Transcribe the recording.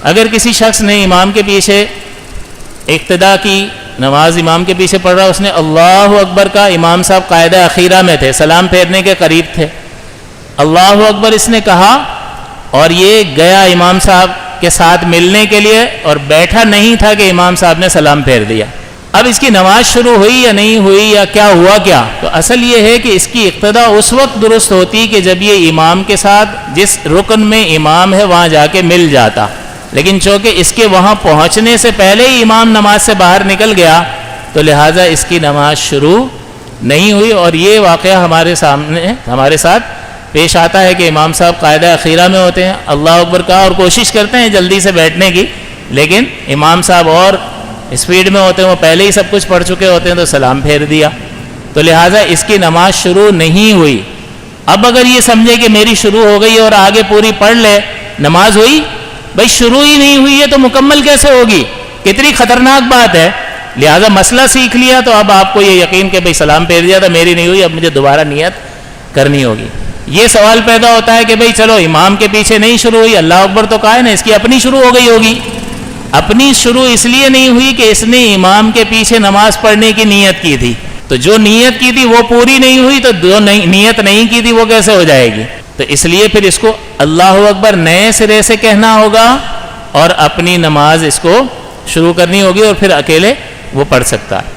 اگر کسی شخص نے امام کے پیچھے اقتدا کی، نماز امام کے پیچھے پڑھ رہا، اس نے اللہ اکبر کا، امام صاحب قاعدہ اخیرہ میں تھے، سلام پھیرنے کے قریب تھے، اللہ اکبر اس نے کہا اور یہ گیا امام صاحب کے ساتھ ملنے کے لیے اور بیٹھا نہیں تھا کہ امام صاحب نے سلام پھیر دیا، اب اس کی نماز شروع ہوئی یا نہیں ہوئی یا کیا ہوا کیا؟ تو اصل یہ ہے کہ اس کی اقتدا اس وقت درست ہوتی کہ جب یہ امام کے ساتھ جس رکن میں امام ہے وہاں جا کے مل جاتا، لیکن چونکہ اس کے وہاں پہنچنے سے پہلے ہی امام نماز سے باہر نکل گیا تو لہٰذا اس کی نماز شروع نہیں ہوئی۔ اور یہ واقعہ ہمارے ساتھ پیش آتا ہے کہ امام صاحب قاعدہ اخیرہ میں ہوتے ہیں، اللہ اکبر کہا اور کوشش کرتے ہیں جلدی سے بیٹھنے کی، لیکن امام صاحب اور اسپیڈ میں ہوتے ہیں، وہ پہلے ہی سب کچھ پڑھ چکے ہوتے ہیں تو سلام پھیر دیا، تو لہٰذا اس کی نماز شروع نہیں ہوئی۔ اب اگر یہ سمجھے کہ میری شروع ہو گئی اور آگے پوری پڑھ لے، نماز ہوئی؟ بھائی شروع ہی نہیں ہوئی ہے تو مکمل کیسے ہوگی؟ کتنی خطرناک بات ہے۔ لہٰذا مسئلہ سیکھ لیا تو اب آپ کو یہ یقین کہ بھائی سلام پھیر دیا تھا، میری نہیں ہوئی، اب مجھے دوبارہ نیت کرنی ہوگی۔ یہ سوال پیدا ہوتا ہے کہ بھئی چلو امام کے پیچھے نہیں شروع ہوئی، اللہ اکبر تو کہا ہے نا، اس کی اپنی شروع ہو گئی ہوگی۔ اپنی شروع اس لیے نہیں ہوئی کہ اس نے امام کے پیچھے نماز پڑھنے کی نیت کی تھی، تو جو نیت کی تھی وہ پوری نہیں ہوئی، تو جو نیت نہیں کی تھی وہ کیسے ہو جائے گی؟ تو اس لیے پھر اس کو اللہ اکبر نئے سرے سے کہنا ہوگا اور اپنی نماز اس کو شروع کرنی ہوگی اور پھر اکیلے وہ پڑھ سکتا ہے۔